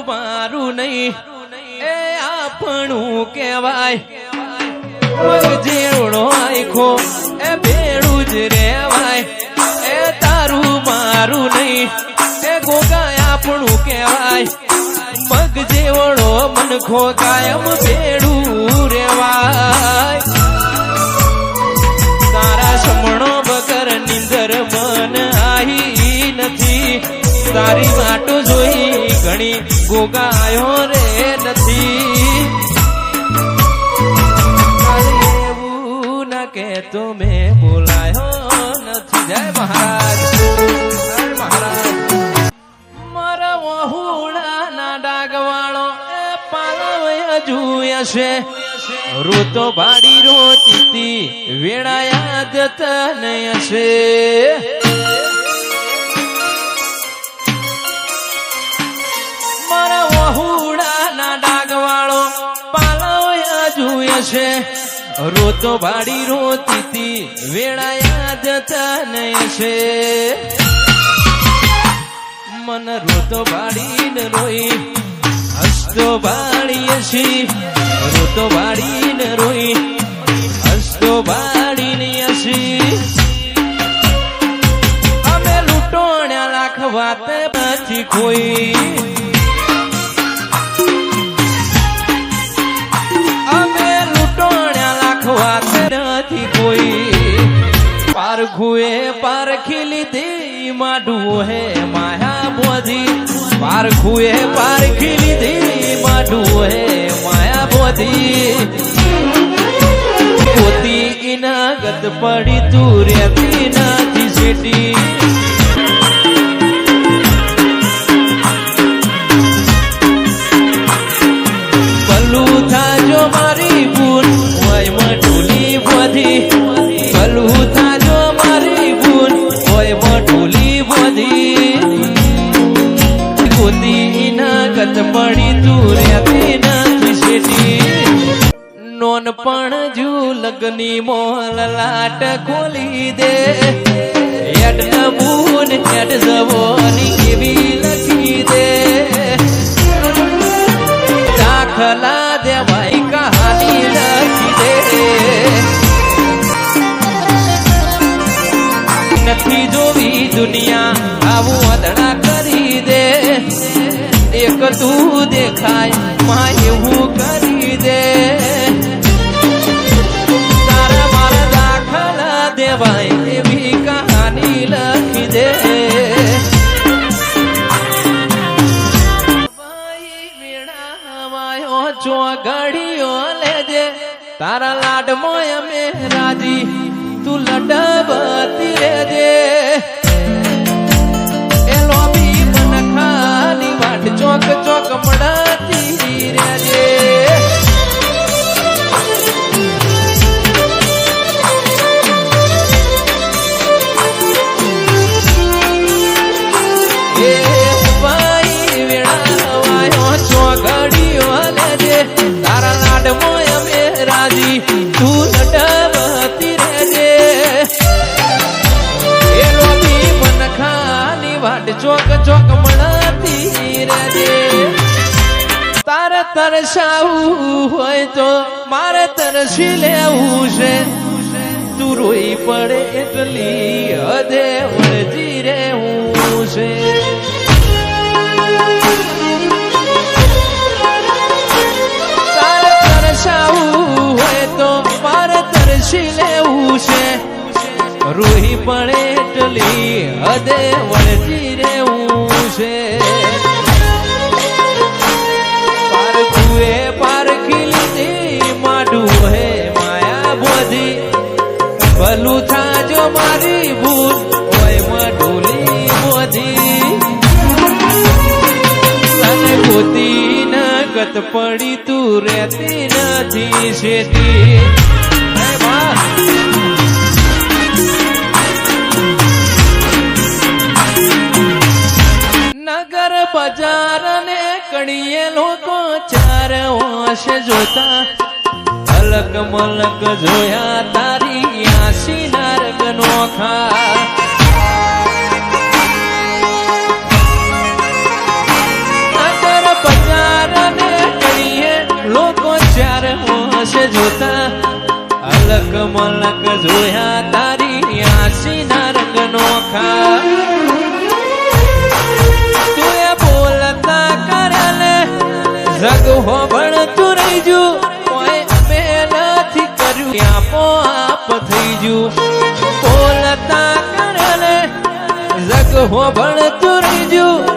મારું નહીં એ આપણું કહેવાય મગજીવડો આખો એ ભેળું જ રેવાય એ તારું મારું નહીં એ ગોગા આપણું કહેવાય મગજીવડો મનખો કાયમ ભેળું રેવાય તારા સમણો વગર નિંદર મન આહી નથી તારી વાટો જોઈ ઘણી ગોગાયો રે નથી એવું ના કે તો મેં બોલાયો નથી જય મહારાજ મારા વહુડાના ડાગવાળો એ પાલવય જુયશે રોતો બાડી રોતી વેળા યાદ તને હશે મારા વહુડાના ડાગવાળો પાલવય જુયશે રોતો બાડી રોતી વેળા યાદ તને હશે મન રોતો બાડીને રોઈ હસતો બાળી હસી રોતો બાડીને રોઈ હસતો બાડીને હસી અમે લૂંટોણ્યા લાખ વાત નથી કોઈ અમે લૂંટોણ્યા લાખ વાત નથી કોઈ પારખુએ પારખી લીધી માઢું હે માયા બોધી પારખુએ પારખી લીધી માઢું હે માયા બોધી પોતી ઇના ગત પડી તું રેતી નથી શેટી ભલું થાજો મારી ભૂલ હોય મઢુલી બોધી ભલું થાજો મારી ભૂલ હોય મઢુલી બોધી પોતી ના ગત પડી તું રેતી નથી શેટી નોન પણ જુ લગની મોલ લાટ ખોલી દે હેડ નબૂન હેડ જવોની એવી લખી દે દાખલા દેવાય કહાની લખી દે નથી જોવી દુનિયા આવું અદડા કરી દે એક તું દેખાય માં એવું કરી દે તારા મારા દાખલા દેવાય એવી કહાની લખી દે વેણાવાયો ચોઘડીઓ લેજે તારા લાડમો અમે રાજી તું લડબતી રેજે એ લોબી મન ખાલી વાટ ચોક ચોક મળતી રેજે એ ભાઈ વેણાવાયો ચોઘડીઓ લેજે તારા લાડમો અમે રાજી તું લડબતી રેજે એ લોબી મન ખાલી વાટ ચોક ચોક મળતી રેજે તારે તરસાવું હોય તો મારે તરસી લેવું છે તું રોઈ પડે એટલી હદે વળજી રહેવું છે તારે તરસાવું હોય તો મારે તરસી લેવું છે રોઈ પડે એટલી હદે વળજી રહેવું છે પારખુએ પારખી લીધી માઢું હે માયા બોધી ભલું થાજો મારી ભૂલ હોય મઢુલી બોધી તને ગોતી ન ગત પડી તું રેતી નથી શેતી નગર બજાર ને કડીએ લોકો ચાર હોશ જોતા અલગ મલક જોયા તારી આસી નારગ નોખા નગર છે જોતા અલક મલક જોયા તારી આસીના રંગનો ખા તું એ બોલતા કરેલે જગ હોબળ તું રહી જુ કોઈ અમે નથી કર્યું આપો આપ થઈ જુ બોલતા કરેલે જગ હોબળ તું રહી જુ